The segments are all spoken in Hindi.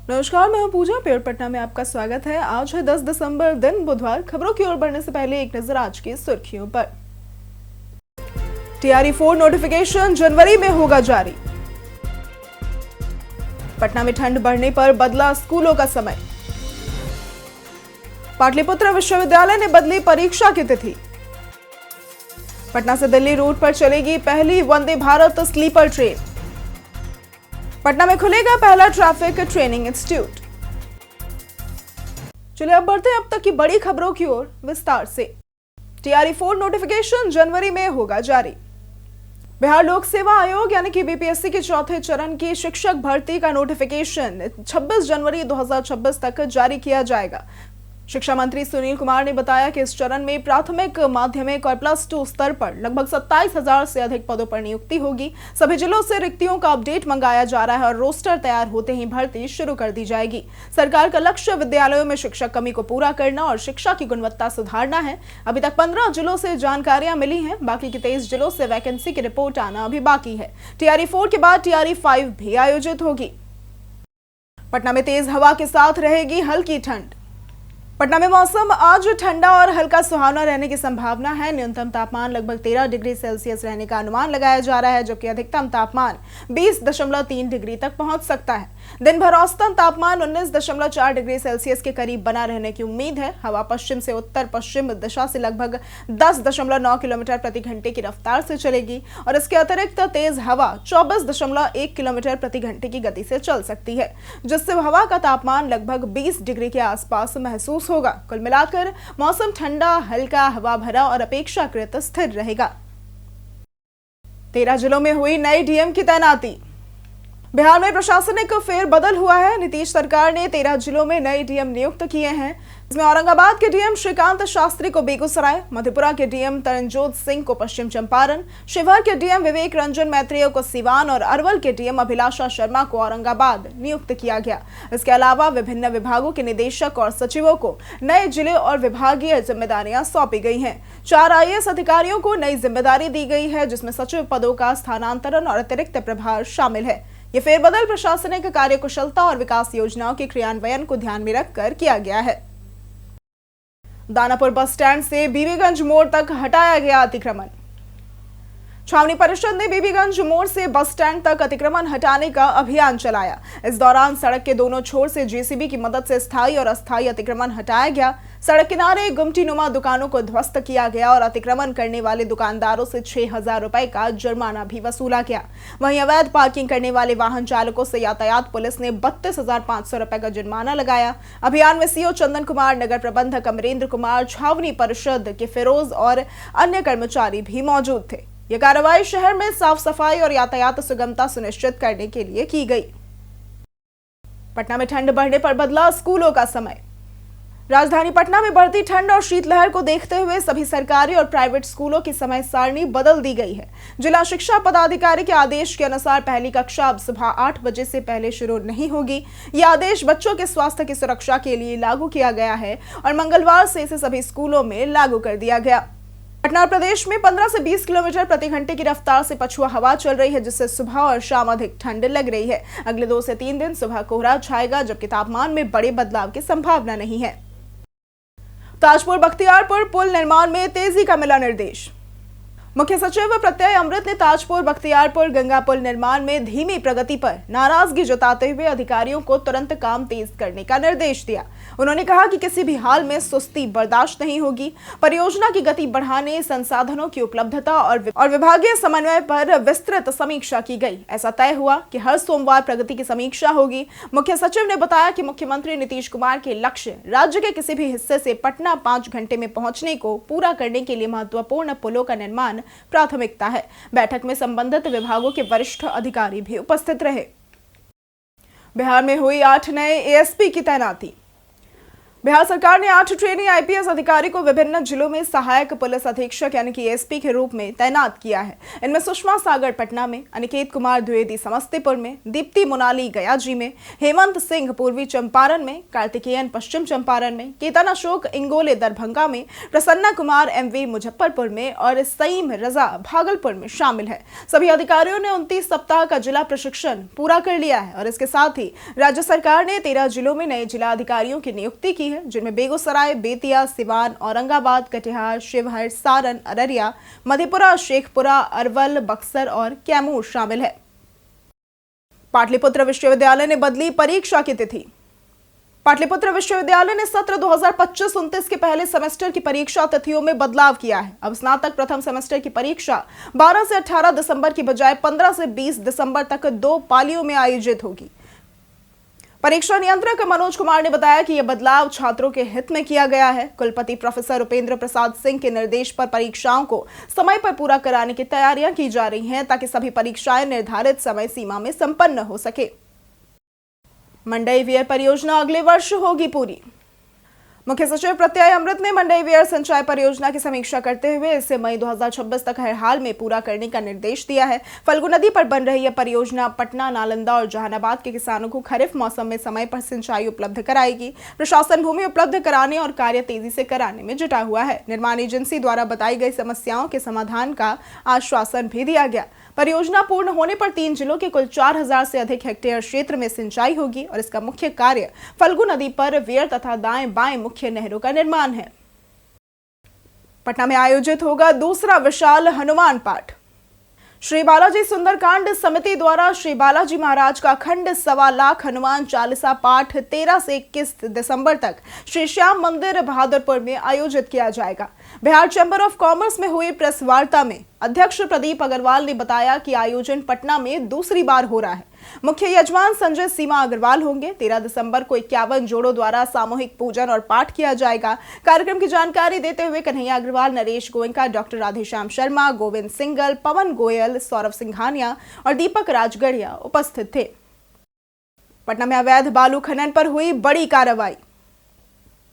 नमस्कार, मैं हूं पूजा। प्योर पटना में आपका स्वागत है। आज है 10 दिसंबर, दिन बुधवार। खबरों की ओर बढ़ने से पहले एक नजर आज की सुर्खियों पर। टीआरई 4 नोटिफिकेशन जनवरी में होगा जारी। पटना में ठंड बढ़ने पर बदला स्कूलों का समय। पाटलिपुत्र विश्वविद्यालय ने बदली परीक्षा की तिथि। पटना से दिल्ली रूट पर चलेगी पहली वंदे भारत स्लीपर ट्रेन। पटना में खुलेगा पहला ट्रैफिक ट्रेनिंग इंस्टीट्यूट। चलिए अब बढ़ते हैं अब तक की बड़ी खबरों की ओर विस्तार से। टीआरई 4 नोटिफिकेशन जनवरी में होगा जारी। बिहार लोक सेवा आयोग यानी कि बीपीएससी के चौथे चरण की शिक्षक भर्ती का नोटिफिकेशन 26 जनवरी 2026 तक जारी किया जाएगा। शिक्षा मंत्री सुनील कुमार ने बताया कि इस चरण में प्राथमिक, माध्यमिक और +2 स्तर पर लगभग 27,000 से अधिक पदों पर नियुक्ति होगी। सभी जिलों से रिक्तियों का अपडेट मंगाया जा रहा है और रोस्टर तैयार होते ही भर्ती शुरू कर दी जाएगी। सरकार का लक्ष्य विद्यालयों में शिक्षक कमी को पूरा करना और शिक्षा की गुणवत्ता सुधारना है। अभी तक 15 जिलों से जानकारियां मिली हैं, बाकी के 23 जिलों से वैकेंसी की रिपोर्ट आना अभी बाकी है। टीआरई 4 के बाद टीआरई 5 भी आयोजित होगी। पटना में तेज हवा के साथ रहेगी हल्की ठंड। पटना में मौसम आज ठंडा और हल्का सुहावना रहने की संभावना है। न्यूनतम तापमान लगभग 13 डिग्री सेल्सियस रहने का अनुमान लगाया जा रहा है, जबकि अधिकतम तापमान 20.3 डिग्री तक पहुंच सकता है। दिन भर औसतन तापमान 19.4 डिग्री सेल्सियस के करीब बना रहने की उम्मीद है। हवा पश्चिम से उत्तर पश्चिम दिशा से लगभग 10.9 किलोमीटर प्रति घंटे की रफ्तार से चलेगी और इसके अतिरिक्त तेज हवा 24.1 किलोमीटर प्रति घंटे की गति से चल सकती है, जिससे हवा का तापमान लगभग 20 डिग्री के आसपास महसूस होगा। कुल मिलाकर मौसम ठंडा, हल्का, हवा भरा और अपेक्षाकृत स्थिर रहेगा। 13 जिलों में हुई नई डीएम की तैनाती। बिहार में प्रशासनिक फेरबदल हुआ है। नीतीश सरकार ने 13 जिलों में नए डीएम नियुक्त किए हैं। इसमें औरंगाबाद के डीएम श्रीकांत शास्त्री को बेगूसराय, मधेपुरा के डीएम तरनजोत सिंह को पश्चिम चंपारण, शिवहर के डीएम विवेक रंजन मैत्रेय को सिवान और अरवल के डीएम अभिलाषा शर्मा को औरंगाबाद नियुक्त किया गया। इसके अलावा विभिन्न विभागों के निदेशक और सचिवों को नए जिले और विभागीय जिम्मेदारियां सौंपी गई हैं। 4 आईएएस अधिकारियों को नई जिम्मेदारी दी गई है, जिसमें सचिव पदों का स्थानांतरण और अतिरिक्त प्रभार शामिल है। ये फेरबदल प्रशासनिक कार्यकुशलता और विकास योजनाओं के क्रियान्वयन को ध्यान में रखकर किया गया है। दानापुर बस स्टैंड से बीबीगंज मोड़ तक हटाया गया अतिक्रमण। छावनी परिषद ने बीबीगंज मोड़ से बस स्टैंड तक अतिक्रमण हटाने का अभियान चलाया। इस दौरान सड़क के दोनों छोर से जेसीबी की मदद से स्थायी और अस्थायी अतिक्रमण हटाया गया। सड़क किनारे गुमटीनुमा दुकानों को ध्वस्त किया गया और अतिक्रमण करने वाले दुकानदारों से 6,000 रुपए का जुर्माना भी वसूला गया। वहीं अवैध पार्किंग करने वाले वाहन चालकों से यातायात पुलिस ने 32,500 रुपए का जुर्माना लगाया। अभियान में सीओ चंदन कुमार, नगर प्रबंधक अमरेंद्र कुमार, छावनी परिषद के फिरोज और अन्य कर्मचारी भी मौजूद थे। यह कार्रवाई शहर में साफ सफाई और यातायात सुगमता सुनिश्चित करने के लिए की गई। पटना में ठंड बढ़ने पर बदला स्कूलों का समय। राजधानी पटना में बढ़ती ठंड और शीतलहर को देखते हुए सभी सरकारी और प्राइवेट स्कूलों की समय सारणी बदल दी गई है। जिला शिक्षा पदाधिकारी के आदेश के अनुसार पहली कक्षा अब सुबह 8 बजे से पहले शुरू नहीं होगी। यह आदेश बच्चों के स्वास्थ्य की सुरक्षा के लिए लागू किया गया है और मंगलवार से इसे सभी स्कूलों में लागू कर दिया गया। पटना प्रदेश में 15 से 20 किलोमीटर प्रति घंटे की रफ्तार से पछुआ हवा चल रही है, जिससे सुबह और शाम अधिक ठंड लग रही है। अगले 2 से 3 दिन सुबह कोहरा छाएगा, जबकि तापमान में बड़े बदलाव की संभावना नहीं है। ताजपुर बख्तियारपुर पुल निर्माण में तेजी का मिला निर्देश। मुख्य सचिव प्रत्यय अमृत ने ताजपुर बख्तियारपुर गंगा पुल निर्माण में धीमी प्रगति पर नाराजगी जताते हुए अधिकारियों को तुरंत काम तेज करने का निर्देश दिया। उन्होंने कहा कि किसी भी हाल में सुस्ती बर्दाश्त नहीं होगी। परियोजना की गति बढ़ाने, संसाधनों की उपलब्धता और विभागीय समन्वय पर विस्तृत समीक्षा की गई। ऐसा तय हुआ कि हर सोमवार प्रगति की समीक्षा होगी। मुख्य सचिव ने बताया कि मुख्यमंत्री नीतीश कुमार के लक्ष्य राज्य के किसी भी हिस्से से पटना 5 घंटे में पहुंचने को पूरा करने के लिए महत्वपूर्ण पुलों का निर्माण प्राथमिकता है। बैठक में संबंधित विभागों के वरिष्ठ अधिकारी भी उपस्थित रहे। बिहार में हुई 8 नए एएसपी की तैनाती। बिहार सरकार ने 8 ट्रेनी आईपीएस अधिकारी को विभिन्न जिलों में सहायक पुलिस अधीक्षक यानी कि एसपी के रूप में तैनात किया है। इनमें सुषमा सागर पटना में, अनिकेत कुमार द्विवेदी समस्तीपुर में, दीप्ति मोनाली गयाजी में, हेमंत सिंह पूर्वी चंपारण में, कार्तिकेयन पश्चिम चंपारण में, केतन अशोक इंगोले दरभंगा में, प्रसन्ना कुमार एमवी मुजफ्फरपुर में और सईम रजा भागलपुर में शामिल है। सभी अधिकारियों ने 29 सप्ताह का जिला प्रशिक्षण पूरा कर लिया है और इसके साथ ही राज्य सरकार ने 13 जिलों में नए जिला अधिकारियों की नियुक्ति की है, जिनमें बेगूसराय, बेतिया, सिवान, औरंगाबाद, कटिहार, शिवहर, सारण, अररिया, मधेपुरा, शेखपुरा, अरवल, बक्सर और कैमूर शामिल है। पाटलिपुत्र विश्वविद्यालय ने बदली परीक्षा की तिथि। पाटलिपुत्र विश्वविद्यालय ने सत्र 2025-29 के पहले सेमेस्टर की परीक्षा तिथियों में बदलाव किया है। अब स्नातक प्रथम सेमेस्टर की परीक्षा 12 से 18 दिसंबर की बजाय 15 से 20 दिसंबर तक 2 पालियों में आयोजित होगी। परीक्षा नियंत्रक मनोज कुमार ने बताया कि यह बदलाव छात्रों के हित में किया गया है। कुलपति प्रोफेसर उपेंद्र प्रसाद सिंह के निर्देश पर परीक्षाओं को समय पर पूरा कराने की तैयारियां की जा रही हैं ताकि सभी परीक्षाएं निर्धारित समय सीमा में संपन्न हो सके। मंडई वियर परियोजना अगले वर्ष होगी पूरी। मुख्य सचिव प्रत्यय अमृत ने मंडई वियर सिंचाई परियोजना की समीक्षा करते हुए इसे मई 2026 तक हर हाल में पूरा करने का निर्देश दिया है। फल्गु नदी पर बन रही यह परियोजना पटना, नालंदा और जहानाबाद के किसानों को खरीफ मौसम में समय पर सिंचाई उपलब्ध कराएगी। प्रशासन भूमि उपलब्ध कराने और कार्य तेजी से कराने में जुटा हुआ है। निर्माण एजेंसी द्वारा बताई गई समस्याओं के समाधान का आश्वासन भी दिया गया। परियोजना पूर्ण होने पर 3 जिलों के कुल 4000 से अधिक हेक्टेयर क्षेत्र में सिंचाई होगी और इसका मुख्य कार्य फल्गु नदी पर वियर तथा दाएं बाएं मुख्य नहरों का निर्माण है। पटना में आयोजित होगा दूसरा विशाल हनुमान पाठ। श्री बालाजी सुंदरकांड समिति द्वारा श्री बालाजी महाराज का अखंड 1.25 लाख हनुमान चालीसा पाठ 13 से 21 दिसंबर तक श्री श्याम मंदिर बहादुरपुर में आयोजित किया जाएगा। बिहार चैंबर ऑफ कॉमर्स में हुई प्रेस वार्ता में अध्यक्ष प्रदीप अग्रवाल ने बताया कि आयोजन पटना में दूसरी बार हो रहा है। मुख्य यजमान संजय सीमा अग्रवाल होंगे। 13 दिसंबर को 51 जोड़ों द्वारा सामूहिक पूजन और पाठ किया जाएगा। कार्यक्रम की जानकारी देते हुए कन्हैया अग्रवाल, नरेश गोयनका, डॉक्टर राधेश्याम शर्मा, गोविंद सिंगल, पवन गोयल, सौरभ सिंघानिया और दीपक राजगढ़िया उपस्थित थे। पटना में अवैध बालू खनन पर हुई बड़ी कार्रवाई।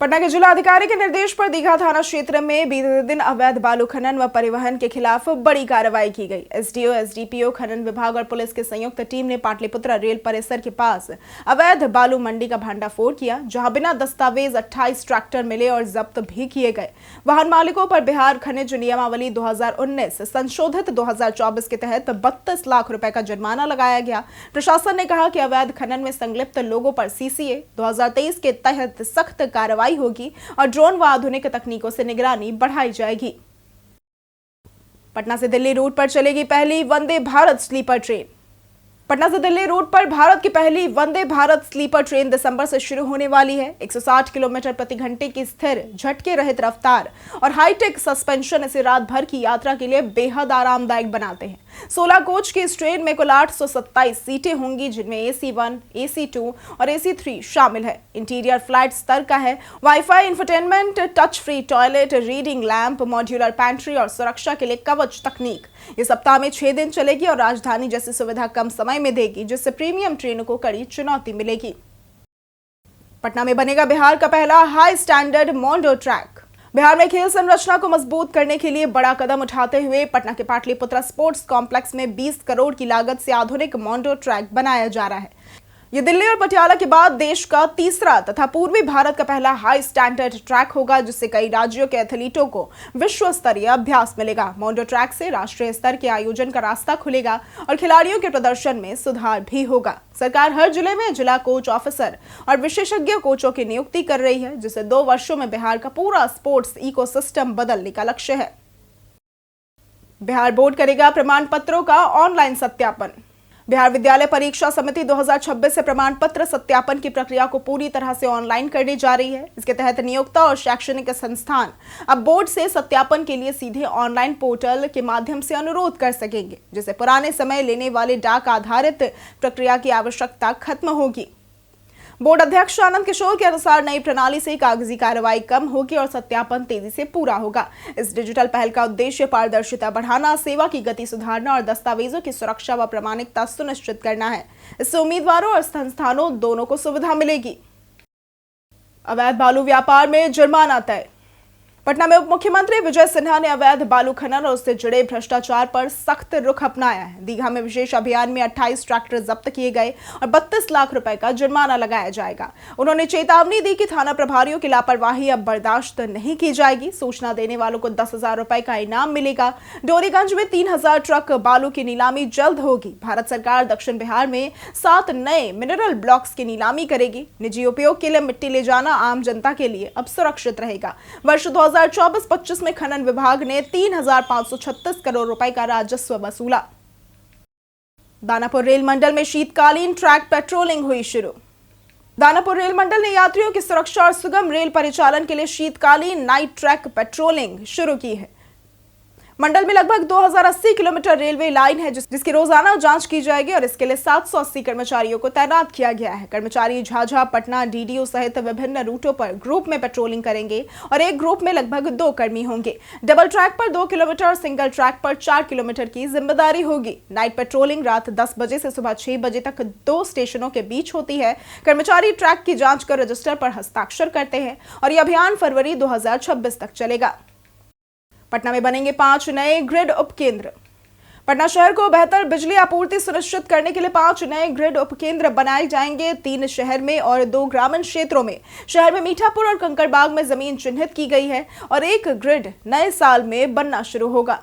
पटना के जिलाधिकारी के निर्देश पर दीघा थाना क्षेत्र में बीते दिन अवैध बालू खनन व परिवहन के खिलाफ बड़ी कार्रवाई की गई। एसडीओ, एसडीपीओ, खनन विभाग और पुलिस की संयुक्त टीम ने पाटलिपुत्र रेल परिसर के पास अवैध बालू मंडी का भांडाफोड़ किया, जहां बिना दस्तावेज 28 ट्रैक्टर मिले और जब्त भी किए गए। वाहन मालिकों पर बिहार खनिज नियमावली 2019 संशोधित 2024 के तहत 32 लाख रुपए का जुर्माना लगाया गया। प्रशासन ने कहा कि अवैध खनन में संलिप्त लोगों पर सीसीए 2023 के तहत सख्त कार्रवाई होगी और ड्रोन व आधुनिक तकनीकों से निगरानी बढ़ाई जाएगी। पटना से दिल्ली रूट पर चलेगी पहली वंदे भारत स्लीपर ट्रेन। पटना से दिल्ली रूट पर भारत की पहली वंदे भारत स्लीपर ट्रेन दिसंबर से शुरू होने वाली है। 160 किलोमीटर प्रति घंटे की स्थिर, झटके रहित रफ्तार और हाईटेक सस्पेंशन इसे रात भर की यात्रा के लिए बेहद आरामदायक बनाते हैं। 16 कोच की इस ट्रेन में कुल 827 सीटें होंगी, जिनमें AC1, AC2 और AC3 शामिल है। इंटीरियर फ्लाइट स्तर का है। Wifi, infotainment, touch free toilet, reading lamp, modular pantry और सुरक्षा के लिए कवच तकनीक। ये सप्ताह में 6 दिन चलेगी और राजधानी जैसी सुविधा कम समय में देगी, जिससे प्रीमियम ट्रेनों को कड़ी चुनौती मिलेगी। पटना में बनेगा बिहार का पहला high standard Mondo track. Bihar में खेल संरचना को मजबूत करने के लिए बड़ा कदम उठाते हुए पटना के पाटलिपुत्रा स्पोर्ट्स कॉम्प्लेक्स में 20 करोड़ की लागत से आधुनिक मोंडो ट्रैक बनाया जा रहा है। ये दिल्ली और पटियाला के बाद देश का तीसरा तथा पूर्वी भारत का पहला हाई स्टैंडर्ड ट्रैक होगा, जिससे कई राज्यों के एथलीटों को विश्व स्तरीय अभ्यास मिलेगा। मोंडो ट्रैक से राष्ट्रीय स्तर के आयोजन का रास्ता खुलेगा और खिलाड़ियों के प्रदर्शन में सुधार भी होगा। सरकार हर जिले में जिला कोच ऑफिसर और विशेषज्ञ कोचों की नियुक्ति कर रही है, जिससे 2 वर्षों में बिहार का पूरा स्पोर्ट्स इकोसिस्टम बदलने का लक्ष्य है। बिहार बोर्ड करेगा प्रमाण पत्रों का ऑनलाइन सत्यापन। बिहार विद्यालय परीक्षा समिति 2026 से प्रमाण पत्र सत्यापन की प्रक्रिया को पूरी तरह से ऑनलाइन करने जा रही है। इसके तहत नियोक्ता और शैक्षणिक संस्थान अब बोर्ड से सत्यापन के लिए सीधे ऑनलाइन पोर्टल के माध्यम से अनुरोध कर सकेंगे, जिससे पुराने समय लेने वाले डाक आधारित प्रक्रिया की आवश्यकता खत्म होगी। बोर्ड अध्यक्ष आनंद किशोर के अनुसार नई प्रणाली से कागजी कार्रवाई कम होगी और सत्यापन तेजी से पूरा होगा। इस डिजिटल पहल का उद्देश्य पारदर्शिता बढ़ाना, सेवा की गति सुधारना और दस्तावेजों की सुरक्षा व प्रामाणिकता सुनिश्चित करना है। इससे उम्मीदवारों और संस्थानों दोनों को सुविधा मिलेगी। अवैध बालू व्यापार में जुर्माना तय। पटना में उप मुख्यमंत्री विजय सिन्हा ने अवैध बालू खनन और उससे जुड़े भ्रष्टाचार पर सख्त रुख अपनाया है। दीघा में विशेष अभियान में 28 ट्रैक्टर जब्त किए गए और 32 लाख रुपए का जुर्माना लगाया जाएगा। उन्होंने चेतावनी दी कि थाना प्रभारियों की लापरवाही अब बर्दाश्त नहीं की जाएगी। सूचना देने वालों को 10,000 रुपए का इनाम मिलेगा। डोरीगंज में 3,000 ट्रक बालू की नीलामी जल्द होगी। भारत सरकार दक्षिण बिहार में 7 नए मिनरल ब्लॉक्स की नीलामी करेगी। निजी उपयोग के लिए मिट्टी ले जाना आम जनता के लिए अब सुरक्षित रहेगा। वर्ष 2024-25 में खनन विभाग ने 3,536 करोड़ रुपए का राजस्व वसूला। दानापुर रेल मंडल में शीतकालीन ट्रैक पेट्रोलिंग हुई शुरू। दानापुर रेल मंडल ने यात्रियों की सुरक्षा और सुगम रेल परिचालन के लिए शीतकालीन नाइट ट्रैक पेट्रोलिंग शुरू की है। मंडल में लगभग 2080 किलोमीटर रेलवे लाइन है जिसकी रोजाना जांच की जाएगी और इसके लिए 780 कर्मचारियों को तैनात किया गया है। कर्मचारी झाझा, पटना, डीडीओ सहित विभिन्न रूटों पर ग्रुप में पेट्रोलिंग करेंगे और एक ग्रुप में लगभग 2 कर्मी होंगे। डबल ट्रैक पर 2 किलोमीटर और सिंगल ट्रैक पर 4 किलोमीटर की जिम्मेदारी होगी। नाइट पेट्रोलिंग रात 10 बजे से सुबह 6 बजे तक 2 स्टेशनों के बीच होती है। कर्मचारी ट्रैक की जाँच कर रजिस्टर पर हस्ताक्षर करते हैं और यह अभियान फरवरी 2026 तक चलेगा। पटना में बनेंगे 5 नए ग्रिड उपकेंद्र। पटना शहर को बेहतर बिजली आपूर्ति सुनिश्चित करने के लिए 5 नए ग्रिड उपकेंद्र बनाए जाएंगे। 3 शहर में और 2 ग्रामीण क्षेत्रों में। शहर में मीठापुर और कंकड़बाग में जमीन चिन्हित की गई है और एक ग्रिड नए साल में बनना शुरू होगा।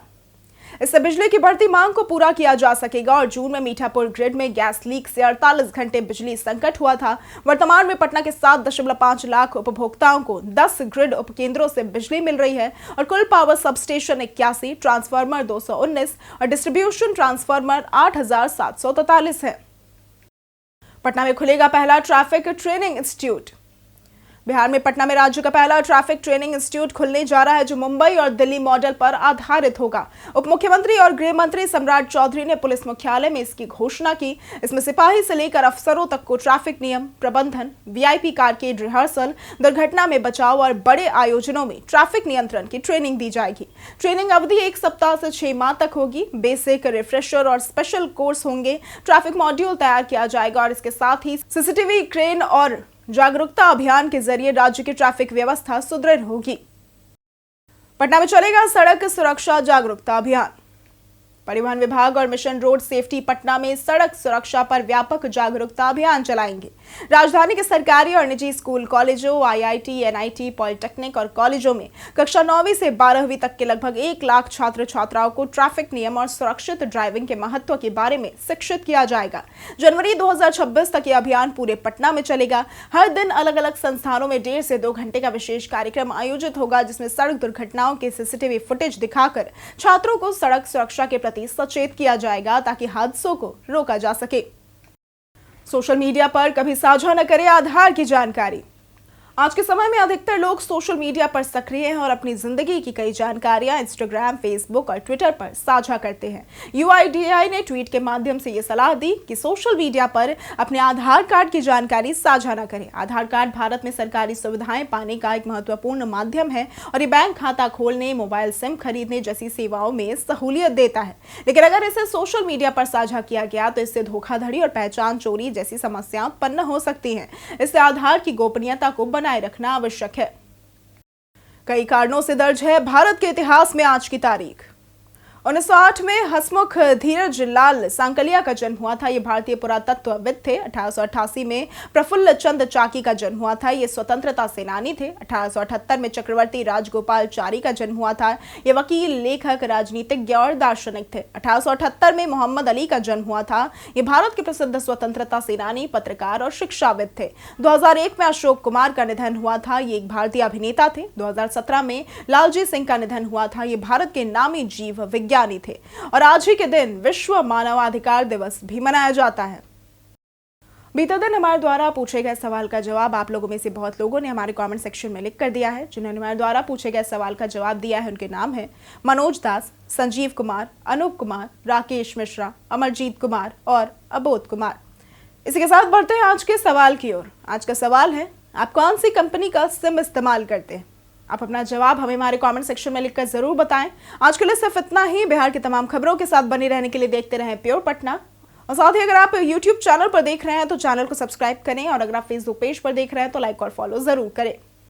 इससे बिजली की बढ़ती मांग को पूरा किया जा सकेगा और जून में मीठापुर ग्रिड में गैस लीक से 48 घंटे बिजली संकट हुआ था। वर्तमान में पटना के 7.5 लाख उपभोक्ताओं को 10 ग्रिड उपकेंद्रों से बिजली मिल रही है और कुल पावर सबस्टेशन 81, ट्रांसफार्मर 219 और डिस्ट्रीब्यूशन ट्रांसफार्मर 8,743 है। पटना में खुलेगा पहला ट्रैफिक ट्रेनिंग इंस्टीट्यूट। बिहार में पटना में राज्य का पहला ट्रैफिक ट्रेनिंग इंस्टीट्यूट खुलने जा रहा है जो मुंबई और दिल्ली मॉडल पर आधारित होगा। उप मुख्यमंत्री और गृह मंत्री सम्राट चौधरी ने पुलिस मुख्यालय में इसकी घोषणा की। इसमें सिपाही से लेकर अफसरों तक को ट्रैफिक नियम, प्रबंधन, वीआईपी कार के रिहर्सल, दुर्घटना में बचाव और बड़े आयोजनों में ट्रैफिक नियंत्रण की ट्रेनिंग दी जाएगी। ट्रेनिंग अवधि 1 सप्ताह से 6 माह तक होगी। बेसिक, रिफ्रेशर और स्पेशल कोर्स होंगे। ट्रैफिक मॉड्यूल तैयार किया जाएगा और इसके साथ ही सीसीटीवी, क्रेन और जागरूकता अभियान के जरिए राज्य की ट्रैफिक व्यवस्था सुदृढ़ होगी। पटना में चलेगा सड़क सुरक्षा जागरूकता अभियान। परिवहन विभाग और मिशन रोड सेफ्टी पटना में सड़क सुरक्षा पर व्यापक जागरूकता अभियान चलाएंगे। राजधानी के सरकारी और निजी स्कूल, कॉलेजों, आईआईटी, एनआईटी, पॉलिटेक्निक और कॉलेजों में कक्षा 9वीं से 12वीं तक के लगभग 1 लाख छात्र छात्राओं को ट्रैफिक नियम और सुरक्षित ड्राइविंग के महत्व के बारे में शिक्षित किया जाएगा। जनवरी 2026 तक यह अभियान पूरे पटना में चलेगा। हर दिन अलग अलग संस्थानों में 1.5 से 2 घंटे का विशेष कार्यक्रम आयोजित होगा जिसमें सड़क दुर्घटनाओं के सीसीटीवी फुटेज दिखाकर छात्रों को सड़क सुरक्षा के प्रति सचेत किया जाएगा ताकि हादसों को रोका जा सके। सोशल मीडिया पर कभी साझा न करें आधार की जानकारी। आज के समय में अधिकतर लोग सोशल मीडिया पर सक्रिय हैं और अपनी जिंदगी की कई जानकारियां इंस्टाग्राम, फेसबुक और ट्विटर पर साझा करते हैं। यूआईडीएआई ने ट्वीट के माध्यम से ये सलाह दी कि सोशल मीडिया पर अपने आधार कार्ड की जानकारी साझा न करें। आधार कार्ड भारत में सरकारी सुविधाएं पाने का एक महत्वपूर्ण माध्यम है और ये बैंक खाता खोलने, मोबाइल सिम खरीदने जैसी सेवाओं में सहूलियत देता है। लेकिन अगर इसे सोशल मीडिया पर साझा किया गया तो इससे धोखाधड़ी और पहचान चोरी जैसी समस्याएं उत्पन्न हो सकती हैं। इससे आधार की गोपनीयता को बनाए रखना आवश्यक है। कई कारणों से दर्ज है भारत के इतिहास में आज की तारीख। 1908 में हसमुख धीरज लाल सांकलिया का जन्म हुआ था। ये भारतीय पुरातत्वविद थे। 1888 में प्रफुल्ल चंद चाकी का जन्म हुआ था। ये स्वतंत्रता सेनानी थे। 1878 में चक्रवर्ती राजगोपालचारी का जन्म हुआ था। ये वकील, लेखक, राजनीतिज्ञ और दार्शनिक थे। 1878 में मोहम्मद अली का जन्म हुआ था। ये भारत के प्रसिद्ध स्वतंत्रता सेनानी, पत्रकार और शिक्षाविद थे। 2001 में अशोक कुमार का निधन हुआ था। ये एक भारतीय अभिनेता थे। 2017 में लालजी सिंह का निधन हुआ था। ये भारत के नामी जीव विज्ञानी थे और आज ही के दिन विश्व मानवाधिकार दिवस भी मनाया जाता है। बीते दिन हमारे द्वारा पूछे गए सवाल का जवाब आप लोगों में से बहुत लोगों ने हमारे कमेंट सेक्शन में लिख कर दिया है। जिन्होंने हमारे द्वारा पूछे गए सवाल का जवाब दिया है उनके नाम है मनोज दास, संजीव कुमार, अनूप कुमार, राकेश मिश्रा, अमरजीत कुमार और अबोध कुमार। इसी के साथ बढ़ते हैं आज के सवाल की ओर। आज का सवाल है, आप कौन सी कंपनी का सिम इस्तेमाल करते हैं? आप अपना जवाब हमें हमारे कमेंट सेक्शन में लिखकर जरूर बताएं। आज के लिए सिर्फ इतना ही। बिहार की तमाम खबरों के साथ बने रहने के लिए देखते रहें प्योर पटना और साथ ही अगर आप YouTube चैनल पर देख रहे हैं तो चैनल को सब्सक्राइब करें और अगर आप Facebook पेज पर देख रहे हैं तो लाइक और फॉलो जरूर करें।